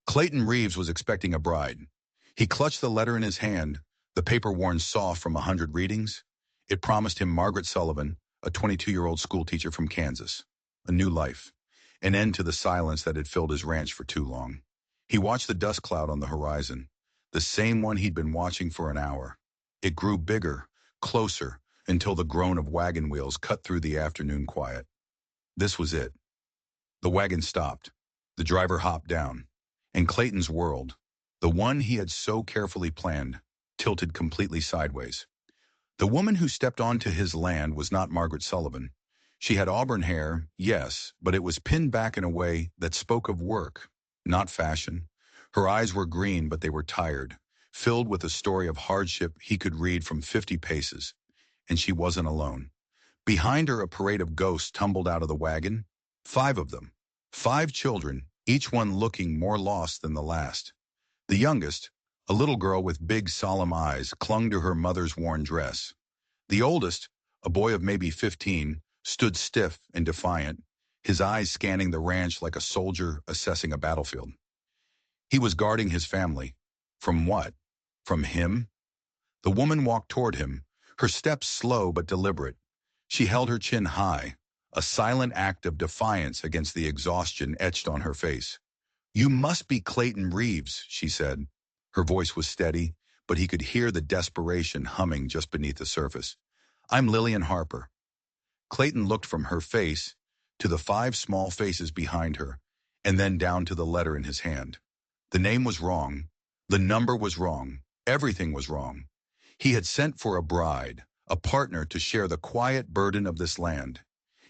Clayton Reeves was expecting a bride. He clutched the letter in his hand, the paper worn soft from 100 readings. It promised him Margaret Sullivan, a 22-year-old schoolteacher from Kansas. A new life. An end to the silence that had filled his ranch for too long. He watched the dust cloud on the horizon, the same one he'd been watching for an hour. It grew bigger, closer, until the groan of wagon wheels cut through the afternoon quiet. This was it. The wagon stopped. The driver hopped down. And Clayton's world, the one he had so carefully planned, tilted completely sideways. The woman who stepped onto his land was not Margaret Sullivan. She had auburn hair, yes, but it was pinned back in a way that spoke of work, not fashion. Her eyes were green, but they were tired, filled with a story of hardship he could read from 50 paces. And she wasn't alone. Behind her, a parade of ghosts tumbled out of the wagon. 5 of them. 5 children, each one looking more lost than the last. The youngest, a little girl with big, solemn eyes, clung to her mother's worn dress. The oldest, a boy of maybe 15, stood stiff and defiant, his eyes scanning the ranch like a soldier assessing a battlefield. He was guarding his family. From what? From him? The woman walked toward him, her steps slow but deliberate. She held her chin high, a silent act of defiance against the exhaustion etched on her face. "You must be Clayton Reeves," she said. Her voice was steady, but he could hear the desperation humming just beneath the surface. "I'm Lillian Harper." Clayton looked from her face to the 5 small faces behind her, and then down to the letter in his hand. The name was wrong. The number was wrong. Everything was wrong. He had sent for a bride, a partner to share the quiet burden of this land.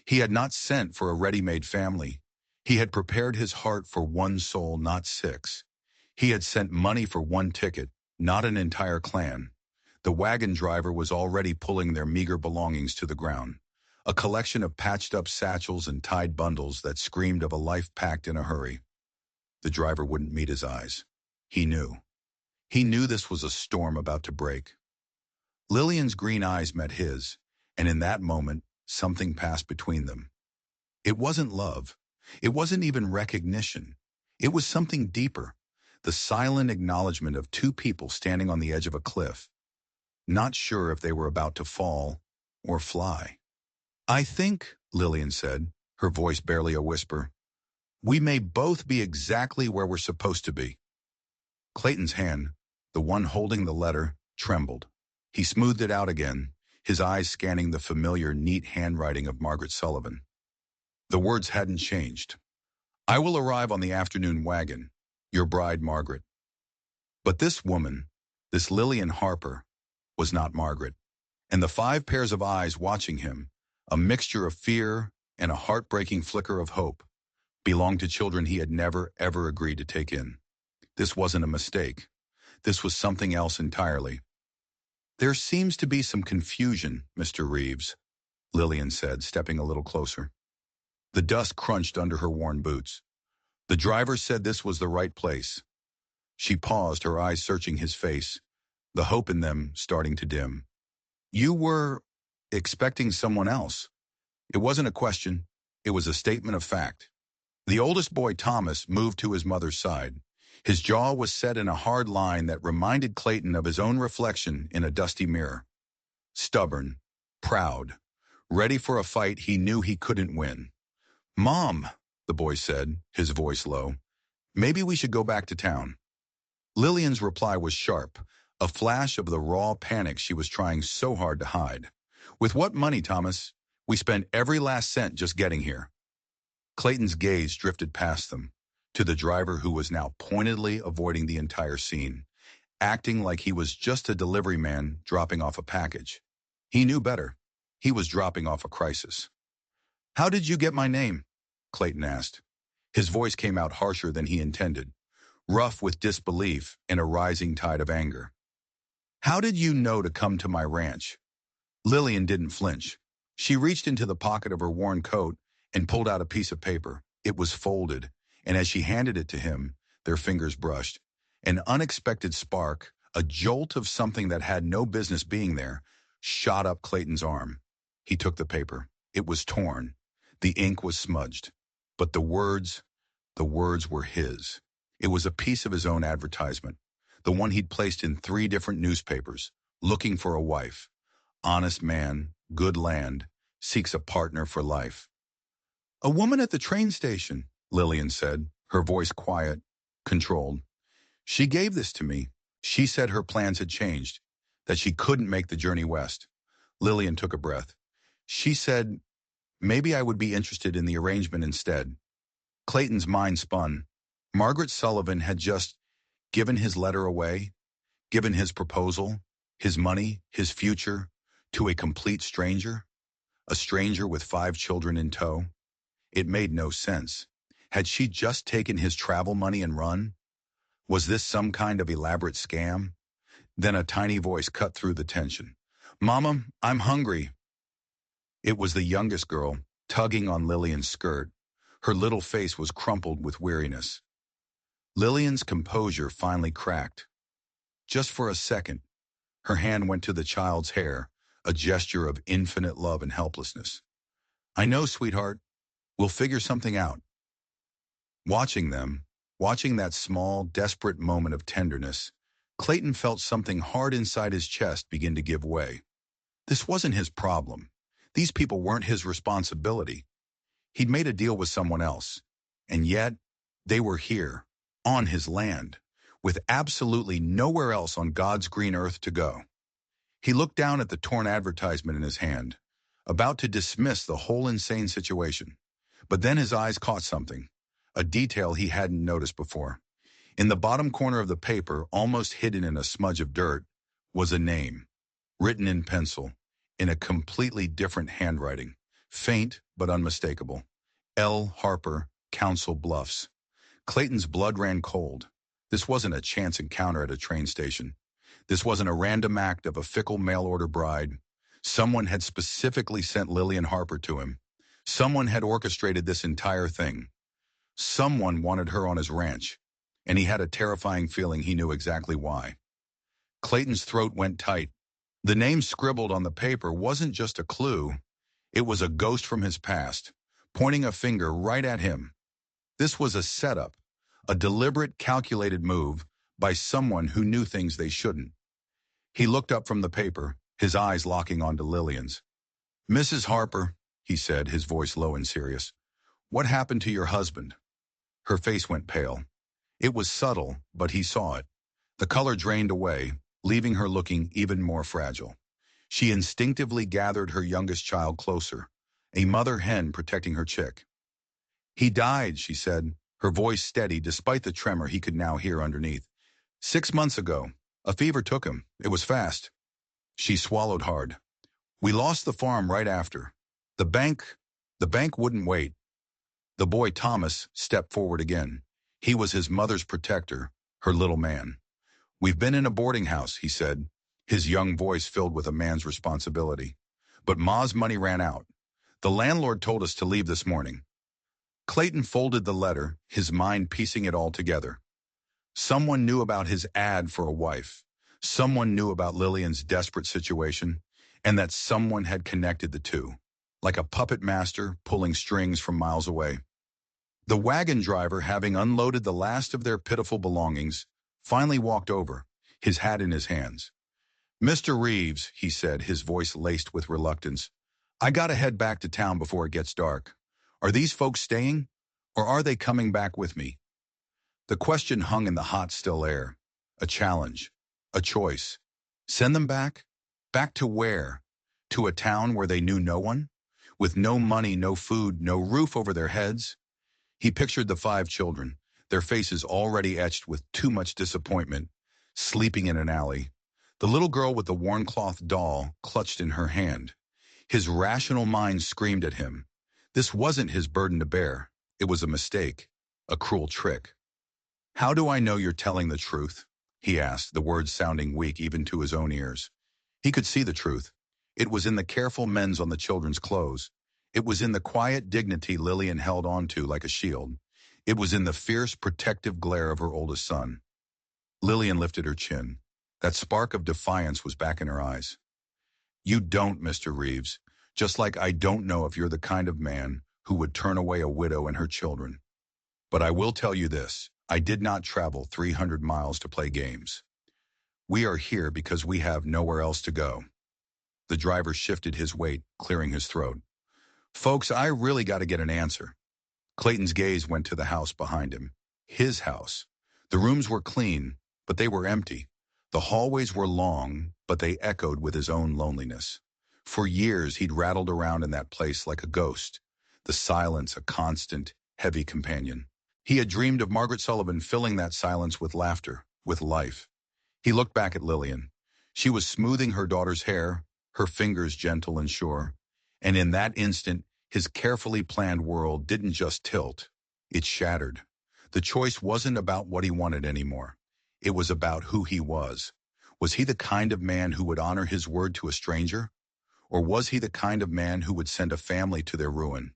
He had not sent for a ready-made family. He had prepared his heart for 1 soul, not 6. He had sent money for 1 ticket, not an entire clan. The wagon driver was already pulling their meager belongings to the ground. A collection of patched-up satchels and tied bundles that screamed of a life packed in a hurry. The driver wouldn't meet his eyes. He knew. He knew this was a storm about to break. Lillian's green eyes met his, and in that moment, something passed between them. It wasn't love. It wasn't even recognition. It was something deeper, the silent acknowledgement of 2 people standing on the edge of a cliff, not sure if they were about to fall or fly. "I think," Lillian said, her voice barely a whisper, "we may both be exactly where we're supposed to be." Clayton's hand, the one holding the letter, trembled. He smoothed it out again, his eyes scanning the familiar, neat handwriting of Margaret Sullivan. The words hadn't changed. "I will arrive on the afternoon wagon, your bride Margaret." But this woman, this Lillian Harper, was not Margaret. And the 5 pairs of eyes watching him, a mixture of fear and a heartbreaking flicker of hope, belonged to children he had never, ever agreed to take in. This wasn't a mistake. This was something else entirely. "There seems to be some confusion, Mr. Reeves," Lillian said, stepping a little closer. The dust crunched under her worn boots. "The driver said this was the right place." She paused, her eyes searching his face, the hope in them starting to dim. "You were expecting someone else." It wasn't a question. It was a statement of fact. The oldest boy, Thomas, moved to his mother's side. His jaw was set in a hard line that reminded Clayton of his own reflection in a dusty mirror. Stubborn, proud, ready for a fight he knew he couldn't win. "Mom," the boy said, his voice low, "maybe we should go back to town." Lillian's reply was sharp, a flash of the raw panic she was trying so hard to hide. "With what money, Thomas? We spent every last cent just getting here." Clayton's gaze drifted past them, to the driver who was now pointedly avoiding the entire scene, acting like he was just a delivery man dropping off a package. He knew better. He was dropping off a crisis. "How did you get my name?" Clayton asked. His voice came out harsher than he intended, rough with disbelief and a rising tide of anger. "How did you know to come to my ranch?" Lillian didn't flinch. She reached into the pocket of her worn coat and pulled out a piece of paper. It was folded, and as she handed it to him, their fingers brushed. An unexpected spark, a jolt of something that had no business being there, shot up Clayton's arm. He took the paper. It was torn. The ink was smudged. But the words were his. It was a piece of his own advertisement, the one he'd placed in 3 different newspapers, looking for a wife. Honest man, good land, seeks a partner for life. A woman at the train station, Lillian said, her voice quiet, controlled. She gave this to me. She said her plans had changed, that she couldn't make the journey west. Lillian took a breath. She said, maybe I would be interested in the arrangement instead. Clayton's mind spun. Margaret Sullivan had just given his letter away, given his proposal, his money, his future, to a complete stranger? A stranger with 5 children in tow? It made no sense. Had she just taken his travel money and run? Was this some kind of elaborate scam? Then a tiny voice cut through the tension. Mama, I'm hungry. It was the youngest girl, tugging on Lillian's skirt. Her little face was crumpled with weariness. Lillian's composure finally cracked. Just for a second, her hand went to the child's hair, a gesture of infinite love and helplessness. I know, sweetheart. We'll figure something out. Watching them, watching that small, desperate moment of tenderness, Clayton felt something hard inside his chest begin to give way. This wasn't his problem. These people weren't his responsibility. He'd made a deal with someone else. And yet, they were here, on his land, with absolutely nowhere else on God's green earth to go. He looked down at the torn advertisement in his hand, about to dismiss the whole insane situation. But then his eyes caught something, a detail he hadn't noticed before. In the bottom corner of the paper, almost hidden in a smudge of dirt, was a name, written in pencil, in a completely different handwriting, faint but unmistakable. L. Harper, Council Bluffs. Clayton's blood ran cold. This wasn't a chance encounter at a train station. This wasn't a random act of a fickle mail-order bride. Someone had specifically sent Lillian Harper to him. Someone had orchestrated this entire thing. Someone wanted her on his ranch, and he had a terrifying feeling he knew exactly why. Clayton's throat went tight. The name scribbled on the paper wasn't just a clue. It was a ghost from his past, pointing a finger right at him. This was a setup, a deliberate, calculated move by someone who knew things they shouldn't. He looked up from the paper, his eyes locking onto Lillian's. Mrs. Harper, he said, his voice low and serious. What happened to your husband? Her face went pale. It was subtle, but he saw it. The color drained away, leaving her looking even more fragile. She instinctively gathered her youngest child closer, a mother hen protecting her chick. He died, she said, her voice steady despite the tremor he could now hear underneath. 6 months ago. A fever took him. It was fast. She swallowed hard. We lost the farm right after. The bank wouldn't wait. The boy Thomas stepped forward again. He was his mother's protector, her little man. We've been in a boarding house, he said, his young voice filled with a man's responsibility. But Ma's money ran out. The landlord told us to leave this morning. Clayton folded the letter, his mind piecing it all together. Someone knew about his ad for a wife. Someone knew about Lillian's desperate situation, and that someone had connected the two, like a puppet master pulling strings from miles away. The wagon driver, having unloaded the last of their pitiful belongings, finally walked over, his hat in his hands. Mr. Reeves, he said, his voice laced with reluctance, I gotta head back to town before it gets dark. Are these folks staying, or are they coming back with me? The question hung in the hot, still air. A challenge. A choice. Send them back? Back to where? To a town where they knew no one? With no money, no food, no roof over their heads? He pictured the 5 children, their faces already etched with too much disappointment, sleeping in an alley. The little girl with the worn cloth doll clutched in her hand. His rational mind screamed at him. This wasn't his burden to bear. It was a mistake, a cruel trick. How do I know you're telling the truth? He asked, the words sounding weak even to his own ears. He could see the truth. It was in the careful mends on the children's clothes. It was in the quiet dignity Lillian held on to like a shield. It was in the fierce, protective glare of her oldest son. Lillian lifted her chin. That spark of defiance was back in her eyes. You don't, Mr. Reeves. Just like I don't know if you're the kind of man who would turn away a widow and her children. But I will tell you this. I did not travel 300 miles to play games. We are here because we have nowhere else to go. The driver shifted his weight, clearing his throat. Folks, I really got to get an answer. Clayton's gaze went to the house behind him. His house. The rooms were clean, but they were empty. The hallways were long, but they echoed with his own loneliness. For years, he'd rattled around in that place like a ghost, the silence a constant, heavy companion. He had dreamed of Margaret Sullivan filling that silence with laughter, with life. He looked back at Lillian. She was smoothing her daughter's hair, her fingers gentle and sure. And in that instant, his carefully planned world didn't just tilt, it shattered. The choice wasn't about what he wanted anymore. It was about who he was. Was he the kind of man who would honor his word to a stranger? Or was he the kind of man who would send a family to their ruin?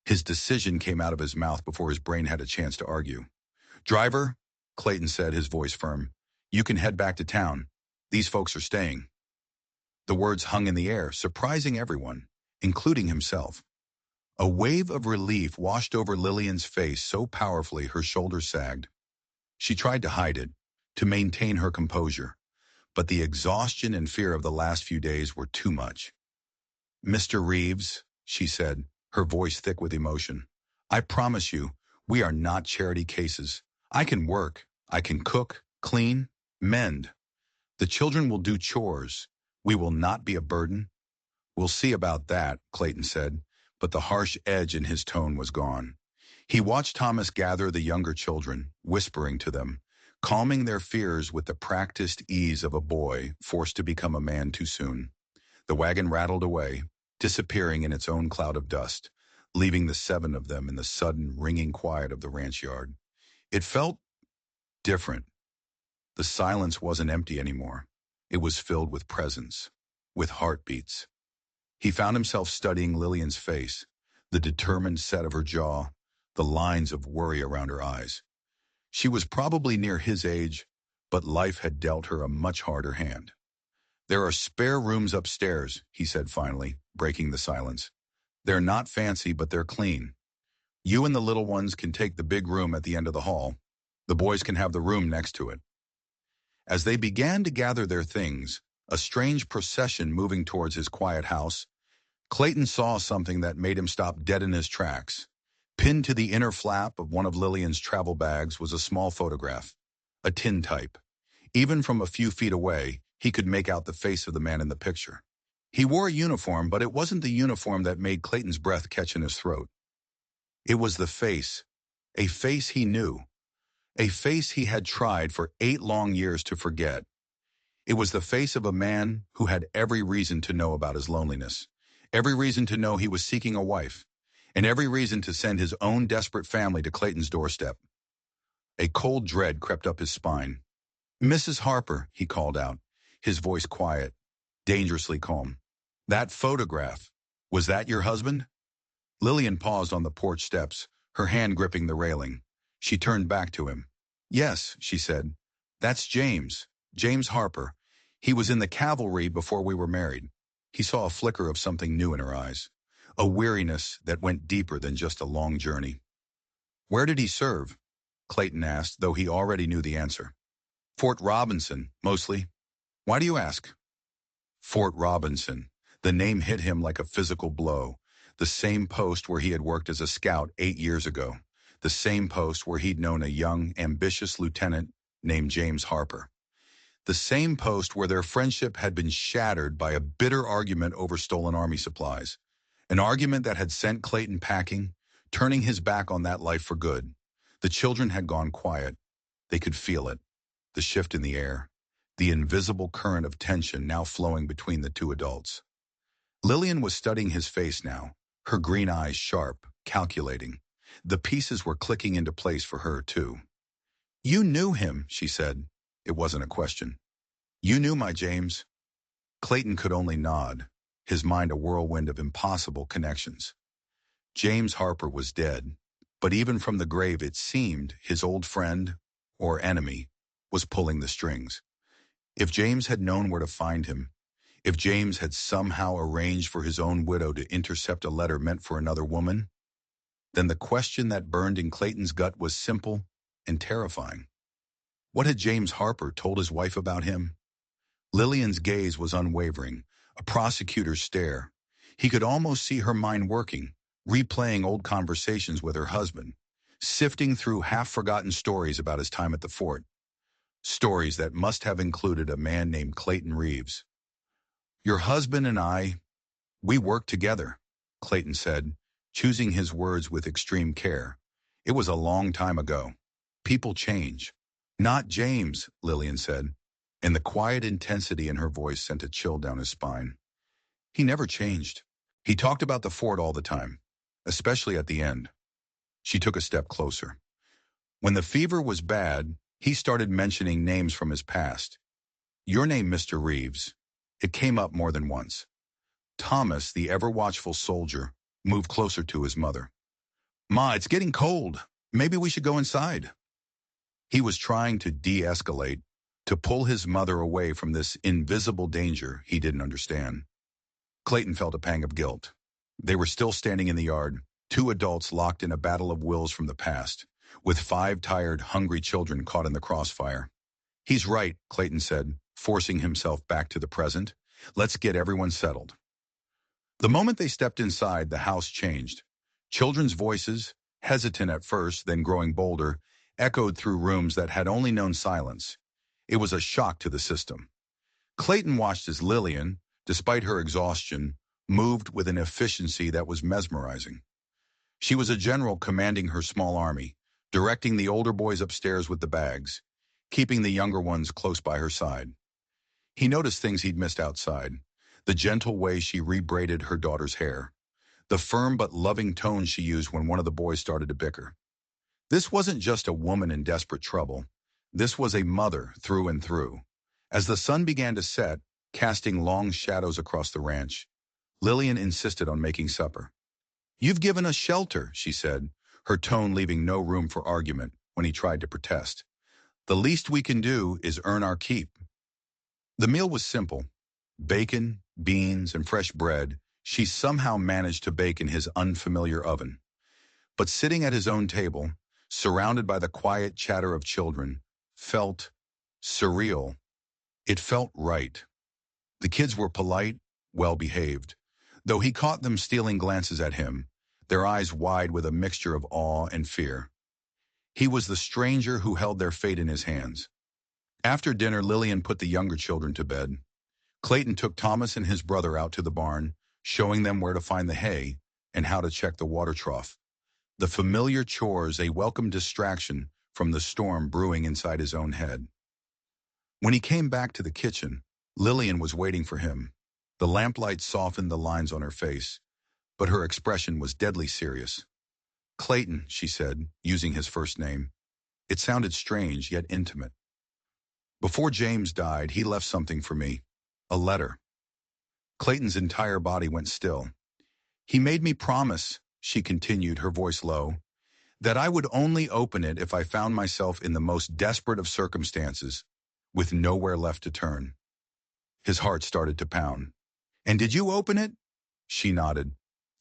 His decision came out of his mouth before his brain had a chance to argue. Driver, Clayton said, his voice firm, you can head back to town. These folks are staying. The words hung in the air, surprising everyone, including himself. A wave of relief washed over Lillian's face so powerfully her shoulders sagged. She tried to hide it, to maintain her composure, but the exhaustion and fear of the last few days were too much. Mr. Reeves, she said, her voice thick with emotion, I promise you, we are not charity cases. I can work, I can cook, clean, mend. The children will do chores. We will not be a burden. We'll see about that, Clayton said, but the harsh edge in his tone was gone. He watched Thomas gather the younger children, whispering to them, calming their fears with the practiced ease of a boy forced to become a man too soon. The wagon rattled away, disappearing in its own cloud of dust, leaving the 7 of them in the sudden, ringing quiet of the ranch yard. It felt different. The silence wasn't empty anymore. It was filled with presence, with heartbeats. He found himself studying Lillian's face, the determined set of her jaw, the lines of worry around her eyes. She was probably near his age, but life had dealt her a much harder hand. There are spare rooms upstairs, he said finally, breaking the silence. They're not fancy, but they're clean. You and the little ones can take the big room at the end of the hall. The boys can have the room next to it. As they began to gather their things, a strange procession moving towards his quiet house, Clayton saw something that made him stop dead in his tracks. Pinned to the inner flap of one of Lillian's travel bags was a small photograph, a tintype. Even from a few feet away, he could make out the face of the man in the picture. He wore a uniform, but it wasn't the uniform that made Clayton's breath catch in his throat. It was the face, a face he knew, a face he had tried for 8 long years to forget. It was the face of a man who had every reason to know about his loneliness, every reason to know he was seeking a wife, and every reason to send his own desperate family to Clayton's doorstep. A cold dread crept up his spine. Mrs. Harper, he called out, his voice quiet, dangerously calm. That photograph, was that your husband? Lillian paused on the porch steps, her hand gripping the railing. She turned back to him. Yes, she said. That's James, James Harper. He was in the cavalry before we were married. He saw a flicker of something new in her eyes, a weariness that went deeper than just a long journey. Where did he serve? Clayton asked, though he already knew the answer. Fort Robinson, mostly. Why do you ask? Fort Robinson. The name hit him like a physical blow. The same post where he had worked as a scout 8 years ago. The same post where he'd known a young, ambitious lieutenant named James Harper. The same post where their friendship had been shattered by a bitter argument over stolen Army supplies. An argument that had sent Clayton packing, turning his back on that life for good. The children had gone quiet. They could feel it. The shift in the air. The invisible current of tension now flowing between the 2 adults. Lillian was studying his face now, her green eyes sharp, calculating. The pieces were clicking into place for her, too. You knew him, she said. It wasn't a question. You knew my James. Clayton could only nod, his mind a whirlwind of impossible connections. James Harper was dead, but even from the grave it seemed his old friend, or enemy, was pulling the strings. If James had known where to find him, if James had somehow arranged for his own widow to intercept a letter meant for another woman, then the question that burned in Clayton's gut was simple and terrifying. What had James Harper told his wife about him? Lillian's gaze was unwavering, a prosecutor's stare. He could almost see her mind working, replaying old conversations with her husband, sifting through half-forgotten stories about his time at the fort. Stories that must have included a man named Clayton Reeves. Your husband and I, we worked together, Clayton said, choosing his words with extreme care. It was a long time ago. People change. Not James, Lillian said, and the quiet intensity in her voice sent a chill down his spine. He never changed. He talked about the fort all the time, especially at the end. She took a step closer. When the fever was bad, he started mentioning names from his past. Your name, Mr. Reeves. It came up more than once. Thomas, the ever-watchful soldier, moved closer to his mother. Ma, it's getting cold. Maybe we should go inside. He was trying to de-escalate, to pull his mother away from this invisible danger he didn't understand. Clayton felt a pang of guilt. They were still standing in the yard, two adults locked in a battle of wills from the past, with 5 tired, hungry children caught in the crossfire. He's right, Clayton said, forcing himself back to the present. Let's get everyone settled. The moment they stepped inside, the house changed. Children's voices, hesitant at first, then growing bolder, echoed through rooms that had only known silence. It was a shock to the system. Clayton watched as Lillian, despite her exhaustion, moved with an efficiency that was mesmerizing. She was a general commanding her small army, directing the older boys upstairs with the bags, keeping the younger ones close by her side. He noticed things he'd missed outside, the gentle way she rebraided her daughter's hair, the firm but loving tone she used when one of the boys started to bicker. This wasn't just a woman in desperate trouble. This was a mother through and through. As the sun began to set, casting long shadows across the ranch, Lillian insisted on making supper. You've given us shelter, she said, her tone leaving no room for argument when he tried to protest. The least we can do is earn our keep. The meal was simple. Bacon, beans, and fresh bread she somehow managed to bake in his unfamiliar oven. But sitting at his own table, surrounded by the quiet chatter of children, felt surreal. It felt right. The kids were polite, well-behaved, though he caught them stealing glances at him, their eyes wide with a mixture of awe and fear. He was the stranger who held their fate in his hands. After dinner, Lillian put the younger children to bed. Clayton took Thomas and his brother out to the barn, showing them where to find the hay and how to check the water trough. The familiar chores a welcome distraction from the storm brewing inside his own head. When he came back to the kitchen, Lillian was waiting for him. The lamplight softened the lines on her face, but her expression was deadly serious. Clayton, she said, using his first name. It sounded strange, yet intimate. Before James died, he left something for me. A letter. Clayton's entire body went still. He made me promise, she continued, her voice low, that I would only open it if I found myself in the most desperate of circumstances, with nowhere left to turn. His heart started to pound. And did you open it? She nodded.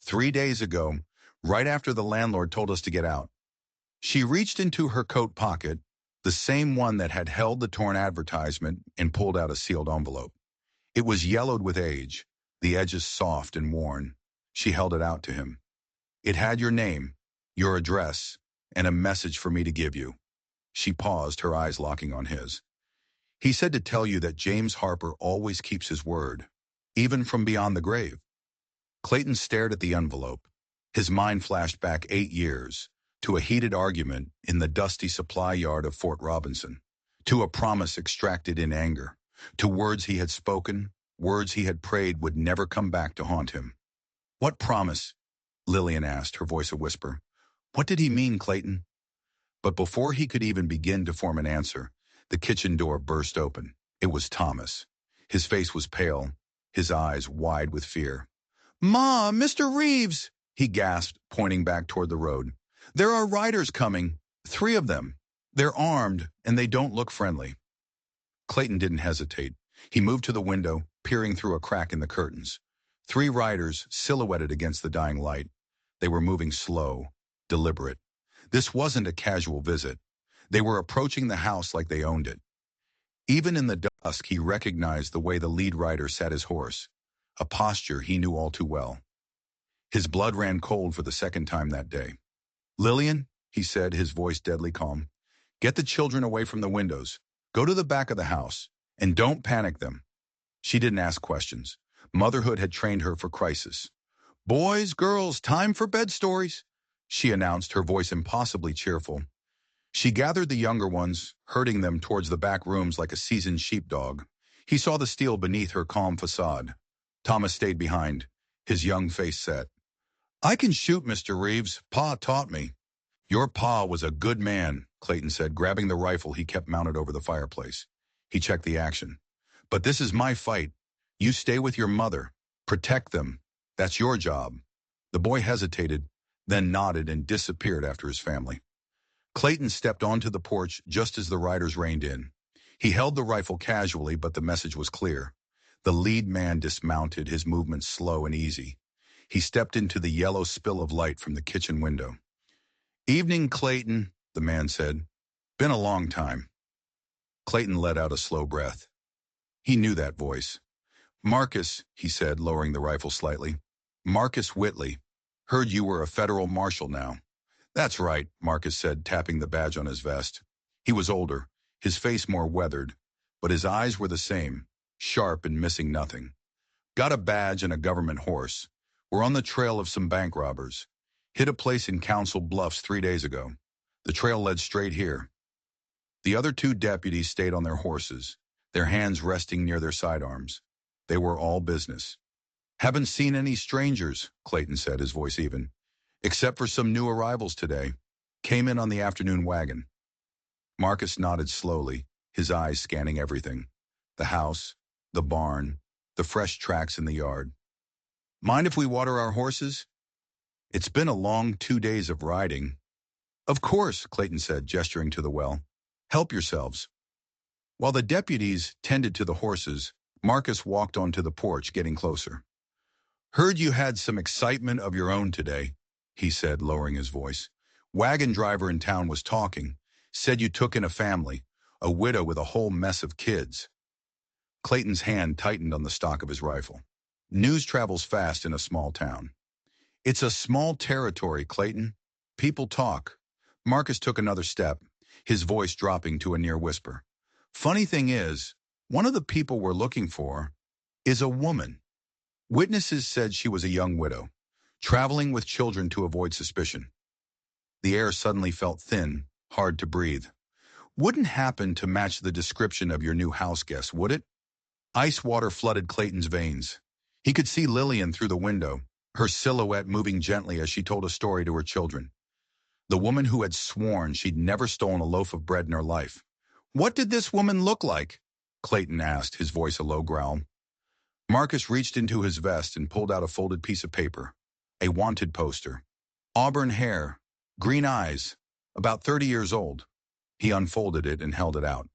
3 days ago, right after the landlord told us to get out. She reached into her coat pocket, the same one that had held the torn advertisement, and pulled out a sealed envelope. It was yellowed with age, the edges soft and worn. She held it out to him. It had your name, your address, and a message for me to give you. She paused, her eyes locking on his. He said to tell you that James Harper always keeps his word, even from beyond the grave. Clayton stared at the envelope. His mind flashed back 8 years, to a heated argument in the dusty supply yard of Fort Robinson, to a promise extracted in anger, to words he had spoken, words he had prayed would never come back to haunt him. What promise? Lillian asked, her voice a whisper. What did he mean, Clayton? But before he could even begin to form an answer, the kitchen door burst open. It was Thomas. His face was pale, his eyes wide with fear. Ma, Mr. Reeves, he gasped, pointing back toward the road. There are riders coming, 3 of them. They're armed, and they don't look friendly. Clayton didn't hesitate. He moved to the window, peering through a crack in the curtains. 3 riders silhouetted against the dying light. They were moving slow, deliberate. This wasn't a casual visit. They were approaching the house like they owned it. Even in the dusk, he recognized the way the lead rider sat his horse, a posture he knew all too well. His blood ran cold for the second time that day. "Lillian," he said, his voice deadly calm, "get the children away from the windows. Go to the back of the house, and don't panic them." She didn't ask questions. Motherhood had trained her for crisis. "Boys, girls, time for bed stories," she announced, her voice impossibly cheerful. She gathered the younger ones, herding them towards the back rooms like a seasoned sheepdog. He saw the steel beneath her calm facade. Thomas stayed behind, his young face set. "I can shoot, Mr. Reeves. Pa taught me." "Your pa was a good man," Clayton said, grabbing the rifle he kept mounted over the fireplace. He checked the action. "But this is my fight. You stay with your mother. Protect them. That's your job." The boy hesitated, then nodded and disappeared after his family. Clayton stepped onto the porch just as the riders reined in. He held the rifle casually, but the message was clear. The lead man dismounted, his movements slow and easy. He stepped into the yellow spill of light from the kitchen window. "Evening, Clayton," the man said. "Been a long time." Clayton let out a slow breath. He knew that voice. "Marcus," he said, lowering the rifle slightly. "Marcus Whitley. Heard you were a federal marshal now." "That's right," Marcus said, tapping the badge on his vest. He was older, his face more weathered, but his eyes were the same, sharp and missing nothing. "Got a badge and a government horse. We're on the trail of some bank robbers. Hit a place in Council Bluffs 3 days ago. The trail led straight here." The other two deputies stayed on their horses, their hands resting near their sidearms. They were all business. "Haven't seen any strangers," Clayton said, his voice even. "Except for some new arrivals today. Came in on the afternoon wagon." Marcus nodded slowly, his eyes scanning everything. The house, the barn, the fresh tracks in the yard. "Mind if we water our horses? It's been a long 2 days of riding." "Of course," Clayton said, gesturing to the well. "Help yourselves." While the deputies tended to the horses, Marcus walked onto the porch, getting closer. "Heard you had some excitement of your own today," he said, lowering his voice. "Wagon driver in town was talking. Said you took in a family, a widow with a whole mess of kids." Clayton's hand tightened on the stock of his rifle. News travels fast in a small town. "It's a small territory, Clayton. People talk." Marcus took another step, his voice dropping to a near whisper. "Funny thing is, one of the people we're looking for is a woman. Witnesses said she was a young widow, traveling with children to avoid suspicion." The air suddenly felt thin, hard to breathe. "Wouldn't happen to match the description of your new house guest, would it?" Ice water flooded Clayton's veins. He could see Lillian through the window, her silhouette moving gently as she told a story to her children. The woman who had sworn she'd never stolen a loaf of bread in her life. "What did this woman look like?" Clayton asked, his voice a low growl. Marcus reached into his vest and pulled out a folded piece of paper. A wanted poster. Auburn hair, green eyes, about 30 years old. He unfolded it and held it out.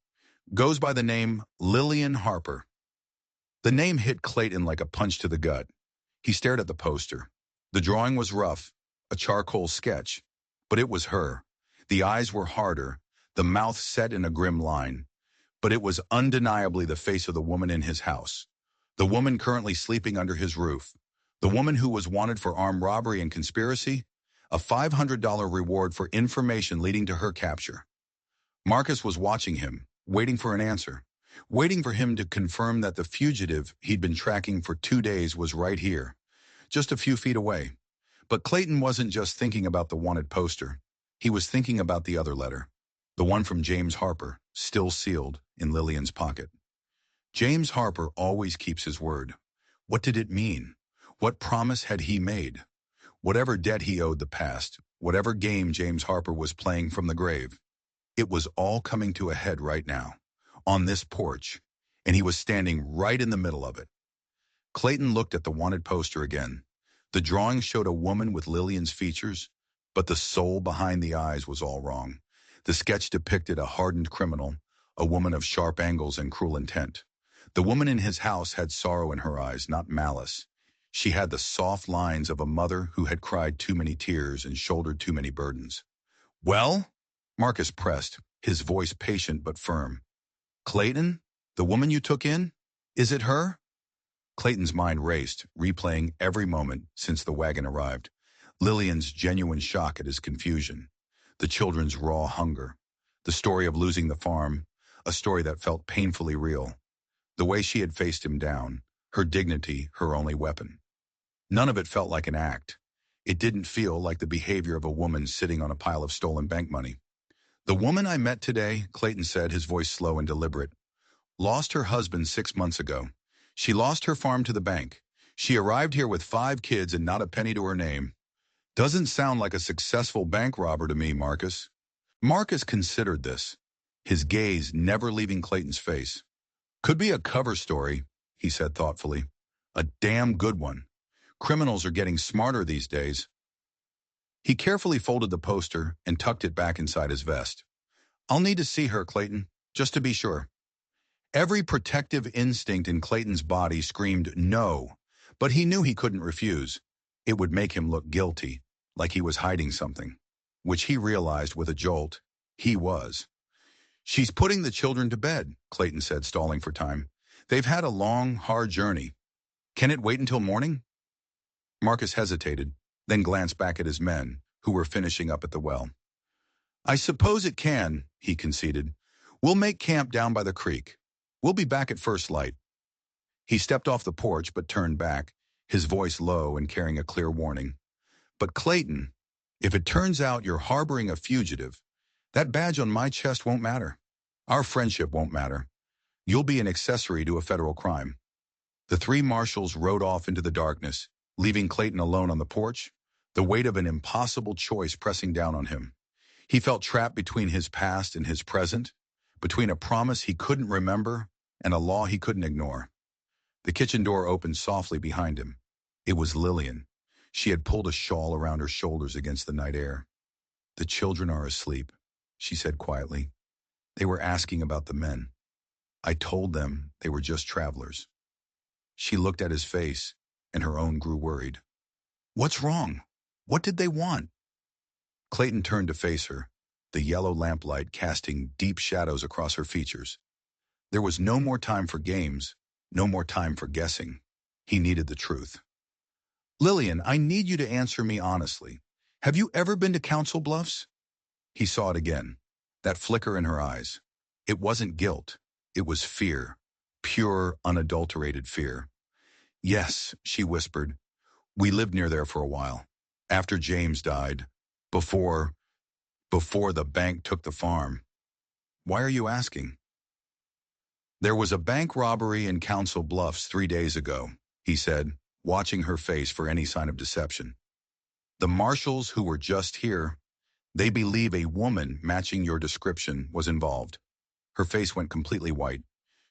"Goes by the name Lillian Harper." The name hit Clayton like a punch to the gut. He stared at the poster. The drawing was rough, a charcoal sketch, but it was her. The eyes were harder, the mouth set in a grim line, but it was undeniably the face of the woman in his house. The woman currently sleeping under his roof. The woman who was wanted for armed robbery and conspiracy. A $500 reward for information leading to her capture. Marcus was watching him, waiting for an answer. Waiting for him to confirm that the fugitive he'd been tracking for 2 days was right here, just a few feet away. But Clayton wasn't just thinking about the wanted poster. He was thinking about the other letter. The one from James Harper, still sealed, in Lillian's pocket. James Harper always keeps his word. What did it mean? What promise had he made? Whatever debt he owed the past, whatever game James Harper was playing from the grave, it was all coming to a head right now, on this porch, and he was standing right in the middle of it. Clayton looked at the wanted poster again. The drawing showed a woman with Lillian's features, but the soul behind the eyes was all wrong. The sketch depicted a hardened criminal, a woman of sharp angles and cruel intent. The woman in his house had sorrow in her eyes, not malice. She had the soft lines of a mother who had cried too many tears and shouldered too many burdens. "Well?" Marcus pressed, his voice patient but firm. Clayton? The woman you took in? Is it her? Clayton's mind raced, replaying every moment since the wagon arrived. Lillian's genuine shock at his confusion. The children's raw hunger. The story of losing the farm, a story that felt painfully real. The way she had faced him down, her dignity her only weapon. None of it felt like an act. It didn't feel like the behavior of a woman sitting on a pile of stolen bank money. The woman I met today, Clayton said, his voice slow and deliberate, lost her husband 6 months ago. She lost her farm to the bank. She arrived here with 5 kids and not a penny to her name. Doesn't sound like a successful bank robber to me, Marcus. Marcus considered this, his gaze never leaving Clayton's face. Could be a cover story, he said thoughtfully. A damn good one. Criminals are getting smarter these days. He carefully folded the poster and tucked it back inside his vest. I'll need to see her, Clayton, just to be sure. Every protective instinct in Clayton's body screamed no, but he knew he couldn't refuse. It would make him look guilty, like he was hiding something, which he realized with a jolt, he was. She's putting the children to bed, Clayton said, stalling for time. They've had a long, hard journey. Can it wait until morning? Marcus hesitated, then glanced back at his men, who were finishing up at the well. I suppose it can, he conceded. We'll make camp down by the creek. We'll be back at first light. He stepped off the porch but turned back, his voice low and carrying a clear warning. But Clayton, if it turns out you're harboring a fugitive, that badge on my chest won't matter. Our friendship won't matter. You'll be an accessory to a federal crime. The 3 marshals rode off into the darkness, leaving Clayton alone on the porch, the weight of an impossible choice pressing down on him. He felt trapped between his past and his present, between a promise he couldn't remember and a law he couldn't ignore. The kitchen door opened softly behind him. It was Lillian. She had pulled a shawl around her shoulders against the night air. The children are asleep, she said quietly. They were asking about the men. I told them they were just travelers. She looked at his face, and her own grew worried. What's wrong? What did they want? Clayton turned to face her, the yellow lamplight casting deep shadows across her features. There was no more time for games, no more time for guessing. He needed the truth. Lillian, I need you to answer me honestly. Have you ever been to Council Bluffs? He saw it again, that flicker in her eyes. It wasn't guilt. It was fear, pure, unadulterated fear. Yes, she whispered. We lived near there for a while. After James died. Before the bank took the farm. Why are you asking? There was a bank robbery in Council Bluffs 3 days ago, he said, watching her face for any sign of deception. The marshals who were just here, they believe a woman matching your description was involved. Her face went completely white.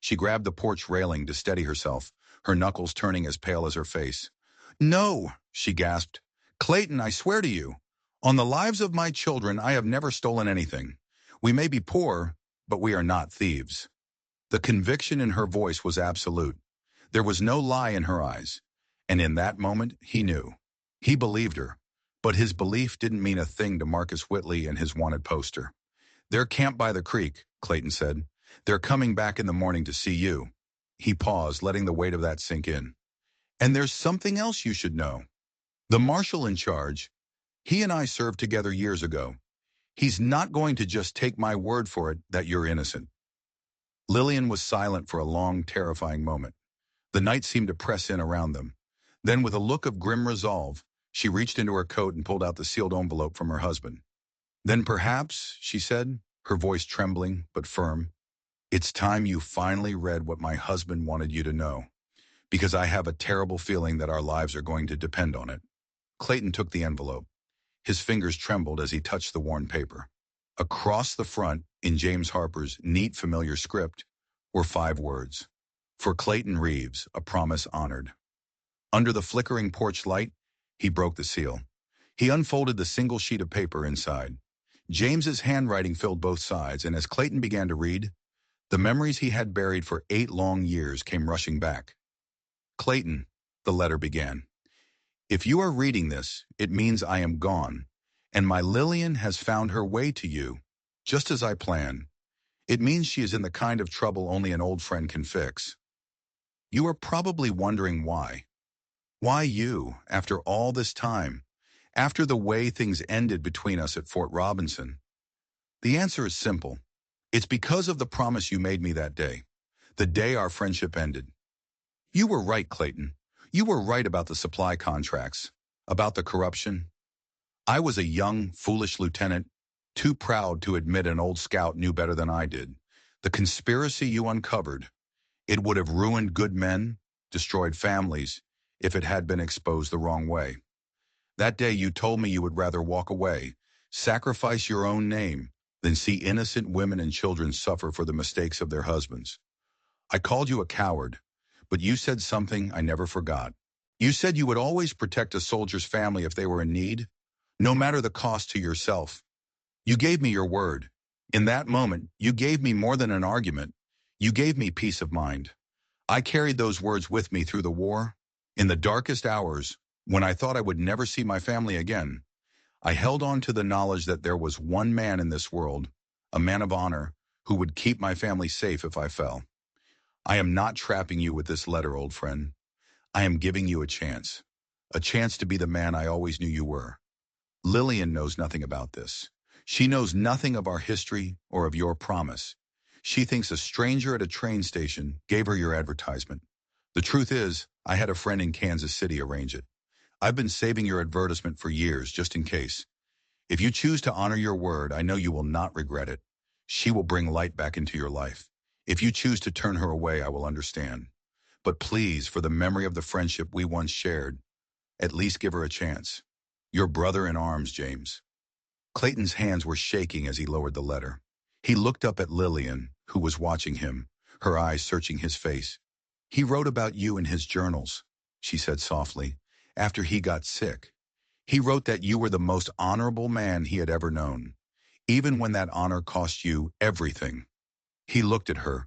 She grabbed the porch railing to steady herself, her knuckles turning as pale as her face. No, she gasped. Clayton, I swear to you, on the lives of my children, I have never stolen anything. We may be poor, but we are not thieves. The conviction in her voice was absolute. There was no lie in her eyes. And in that moment, he knew. He believed her. But his belief didn't mean a thing to Marcus Whitley and his wanted poster. They're camped by the creek, Clayton said. They're coming back in the morning to see you. He paused, letting the weight of that sink in. And there's something else you should know. The marshal in charge, he and I served together years ago. He's not going to just take my word for it that you're innocent. Lillian was silent for a long, terrifying moment. The night seemed to press in around them. Then, with a look of grim resolve, she reached into her coat and pulled out the sealed envelope from her husband. Then perhaps, she said, her voice trembling but firm, it's time you finally read what my husband wanted you to know, because I have a terrible feeling that our lives are going to depend on it. Clayton took the envelope. His fingers trembled as he touched the worn paper. Across the front, in James Harper's neat, familiar script, were 5 words. For Clayton Reeves, a promise honored. Under the flickering porch light, he broke the seal. He unfolded the single sheet of paper inside. James's handwriting filled both sides, and as Clayton began to read, the memories he had buried for 8 long years came rushing back. Clayton, the letter began. If you are reading this, it means I am gone, and my Lillian has found her way to you. Just as I planned. It means she is in the kind of trouble only an old friend can fix. You are probably wondering why. Why you, after all this time? After the way things ended between us at Fort Robinson? The answer is simple. It's because of the promise you made me that day. The day our friendship ended. You were right, Clayton. You were right about the supply contracts. About the corruption. I was a young, foolish lieutenant, too proud to admit an old scout knew better than I did. The conspiracy you uncovered, it would have ruined good men, destroyed families, if it had been exposed the wrong way. That day you told me you would rather walk away, sacrifice your own name, than see innocent women and children suffer for the mistakes of their husbands. I called you a coward, but you said something I never forgot. You said you would always protect a soldier's family if they were in need, no matter the cost to yourself. You gave me your word. In that moment, you gave me more than an argument. You gave me peace of mind. I carried those words with me through the war. In the darkest hours, when I thought I would never see my family again, I held on to the knowledge that there was one man in this world, a man of honor, who would keep my family safe if I fell. I am not trapping you with this letter, old friend. I am giving you a chance to be the man I always knew you were. Lillian knows nothing about this. She knows nothing of our history or of your promise. She thinks a stranger at a train station gave her your advertisement. The truth is, I had a friend in Kansas City arrange it. I've been saving your advertisement for years, just in case. If you choose to honor your word, I know you will not regret it. She will bring light back into your life. If you choose to turn her away, I will understand. But please, for the memory of the friendship we once shared, at least give her a chance. Your brother in arms, James. Clayton's hands were shaking as he lowered the letter. He looked up at Lillian, who was watching him, her eyes searching his face. He wrote about you in his journals, she said softly, after he got sick. He wrote that you were the most honorable man he had ever known, even when that honor cost you everything. He looked at her,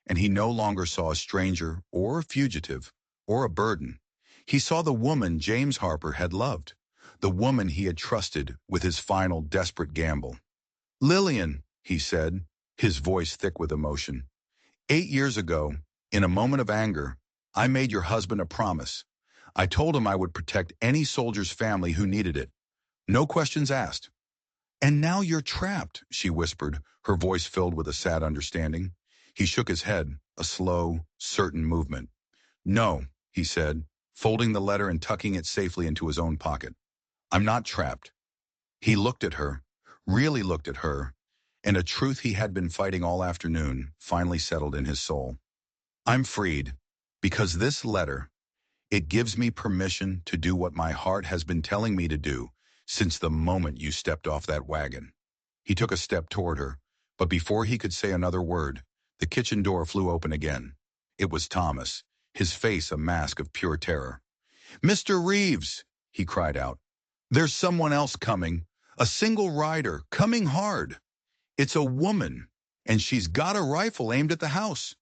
and he no longer saw a stranger or a fugitive or a burden. He saw the woman James Harper had loved, the woman he had trusted with his final desperate gamble. Lillian, he said, his voice thick with emotion. 8 years ago, in a moment of anger, I made your husband a promise. I told him I would protect any soldier's family who needed it. No questions asked. And now you're trapped, she whispered, her voice filled with a sad understanding. He shook his head, a slow, certain movement. No, he said, folding the letter and tucking it safely into his own pocket. I'm not trapped. He looked at her, really looked at her, and a truth he had been fighting all afternoon finally settled in his soul. I'm freed, because this letter, it gives me permission to do what my heart has been telling me to do since the moment you stepped off that wagon. He took a step toward her, but before he could say another word, the kitchen door flew open again. It was Thomas, his face a mask of pure terror. Mr. Reeves, he cried out. There's someone else coming, a single rider, coming hard. It's a woman, and she's got a rifle aimed at the house.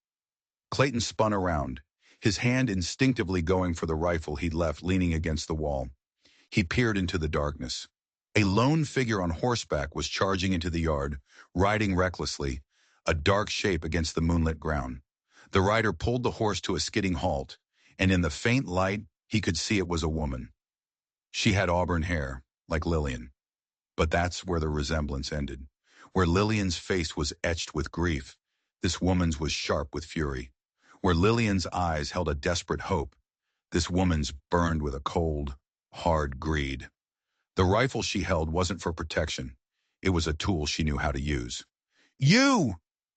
Clayton spun around, his hand instinctively going for the rifle he'd left leaning against the wall. He peered into the darkness. A lone figure on horseback was charging into the yard, riding recklessly, a dark shape against the moonlit ground. The rider pulled the horse to a skidding halt, and in the faint light, he could see it was a woman. She had auburn hair, like Lillian. But that's where the resemblance ended. Where Lillian's face was etched with grief, this woman's was sharp with fury. Where Lillian's eyes held a desperate hope, this woman's burned with a cold, hard greed. The rifle she held wasn't for protection. It was a tool she knew how to use. You!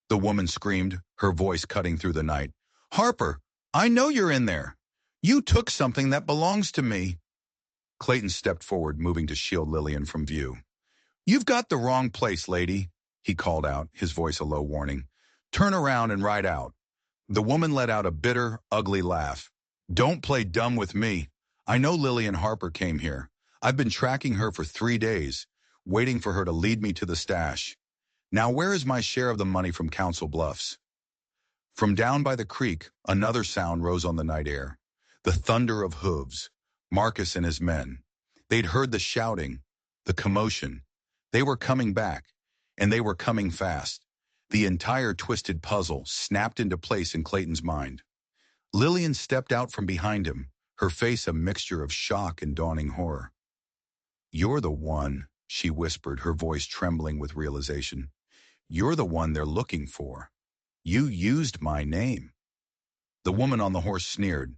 The woman screamed, her voice cutting through the night. Harper, I know you're in there. You took something that belongs to me. Clayton stepped forward, moving to shield Lillian from view. You've got the wrong place, lady, he called out, his voice a low warning. Turn around and ride out. The woman let out a bitter, ugly laugh. Don't play dumb with me. I know Lillian Harper came here. I've been tracking her for 3 days, waiting for her to lead me to the stash. Now where is my share of the money from Council Bluffs? From down by the creek, another sound rose on the night air. The thunder of hooves. Marcus and his men. They'd heard the shouting, the commotion. They were coming back, And they were coming fast. The entire twisted puzzle snapped into place in Clayton's mind. Lillian stepped out from behind him, her face a mixture of shock and dawning horror. "You're the one," she whispered, her voice trembling with realization. "You're the one they're looking for. You used my name." The woman on the horse sneered.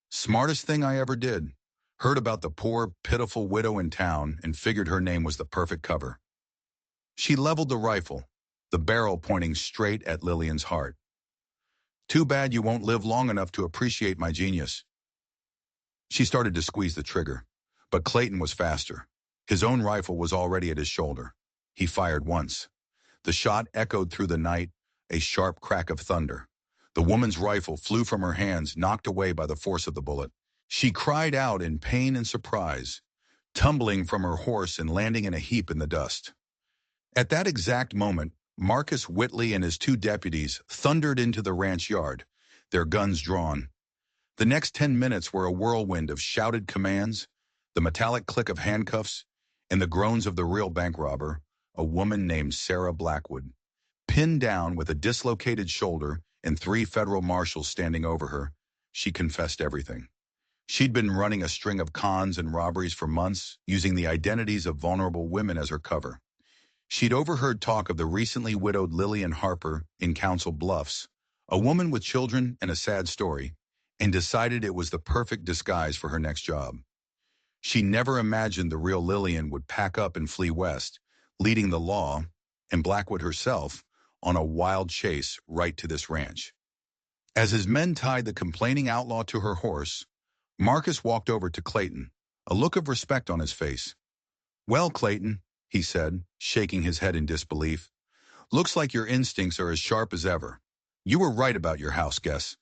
"Smartest thing I ever did. Heard about the poor, pitiful widow in town and figured her name was the perfect cover." She leveled the rifle, the barrel pointing straight at Lillian's heart. "Too bad you won't live long enough to appreciate my genius." She started to squeeze the trigger, but Clayton was faster. His own rifle was already at his shoulder. He fired once. The shot echoed through the night, a sharp crack of thunder. The woman's rifle flew from her hands, knocked away by the force of the bullet. She cried out in pain and surprise, tumbling from her horse and landing in a heap in the dust. At that exact moment, Marcus Whitley and his two deputies thundered into the ranch yard, their guns drawn. The next 10 minutes were a whirlwind of shouted commands, the metallic click of handcuffs, and the groans of the real bank robber, a woman named Sarah Blackwood. Pinned down with a dislocated shoulder and 3 federal marshals standing over her, she confessed everything. She'd been running a string of cons and robberies for months, using the identities of vulnerable women as her cover. She'd overheard talk of the recently widowed Lillian Harper in Council Bluffs, a woman with children and a sad story, and decided it was the perfect disguise for her next job. She never imagined the real Lillian would pack up and flee west, leading the law, and Blackwood herself, on a wild chase right to this ranch. As his men tied the complaining outlaw to her horse, Marcus walked over to Clayton, a look of respect on his face. "Well, Clayton," he said, shaking his head in disbelief, "looks like your instincts are as sharp as ever. You were right about your house guess."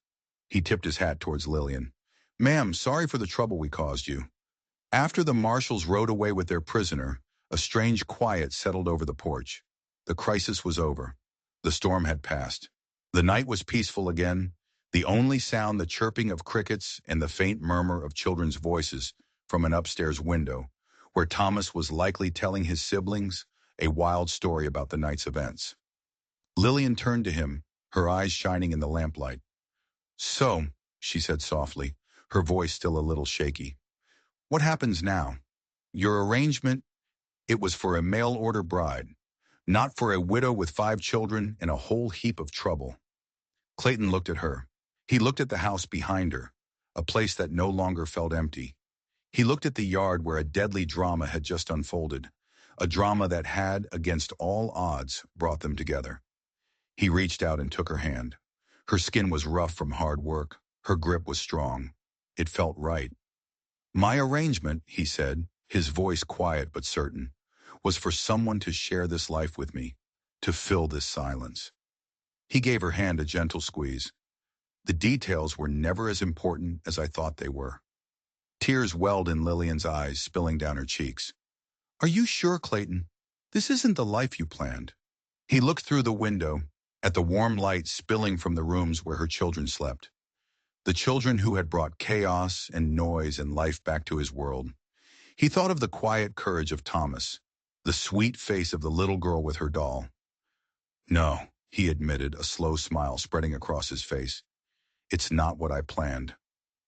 He tipped his hat towards Lillian. "Ma'am, sorry for the trouble we caused you." After the marshals rode away with their prisoner, a strange quiet settled over the porch. The crisis was over. The storm had passed. The night was peaceful again, the only sound the chirping of crickets and the faint murmur of children's voices from an upstairs window, where Thomas was likely telling his siblings a wild story about the night's events. Lillian turned to him, her eyes shining in the lamplight. "So," she said softly, her voice still a little shaky, "what happens now? Your arrangement, it was for a mail-order bride, not for a widow with 5 children and a whole heap of trouble." Clayton looked at her. He looked at the house behind her, a place that no longer felt empty. He looked at the yard where a deadly drama had just unfolded, a drama that had, against all odds, brought them together. He reached out and took her hand. Her skin was rough from hard work. Her grip was strong. It felt right. "My arrangement," he said, his voice quiet but certain, "was for someone to share this life with me, to fill this silence." He gave her hand a gentle squeeze. "The details were never as important as I thought they were." Tears welled in Lillian's eyes, spilling down her cheeks. "Are you sure, Clayton? This isn't the life you planned." He looked through the window, at the warm light spilling from the rooms where her children slept. The children who had brought chaos and noise and life back to his world. He thought of the quiet courage of Thomas, the sweet face of the little girl with her doll. "No," he admitted, a slow smile spreading across his face. "It's not what I planned."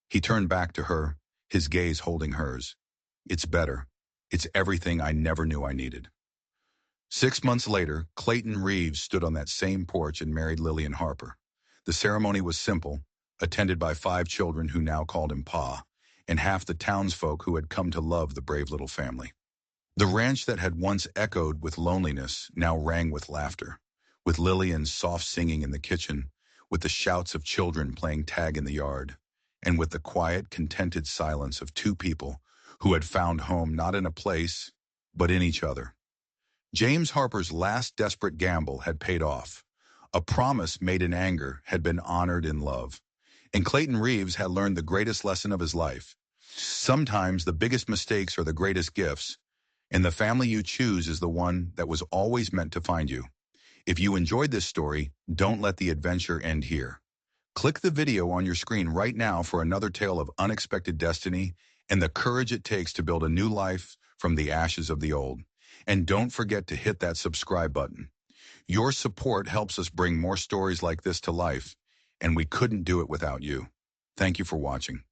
He turned back to her, his gaze holding hers. "It's better. It's everything I never knew I needed." 6 months later, Clayton Reeves stood on that same porch and married Lillian Harper. The ceremony was simple, attended by 5 children who now called him Pa, and half the townsfolk who had come to love the brave little family. The ranch that had once echoed with loneliness now rang with laughter, with Lillian's soft singing in the kitchen, with the shouts of children playing tag in the yard, and with the quiet, contented silence of 2 people who had found home not in a place, but in each other. James Harper's last desperate gamble had paid off. A promise made in anger had been honored in love. And Clayton Reeves had learned the greatest lesson of his life. Sometimes the biggest mistakes are the greatest gifts, and the family you choose is the one that was always meant to find you. If you enjoyed this story, don't let the adventure end here. Click the video on your screen right now for another tale of unexpected destiny and the courage it takes to build a new life from the ashes of the old. And don't forget to hit that subscribe button. Your support helps us bring more stories like this to life, and we couldn't do it without you. Thank you for watching.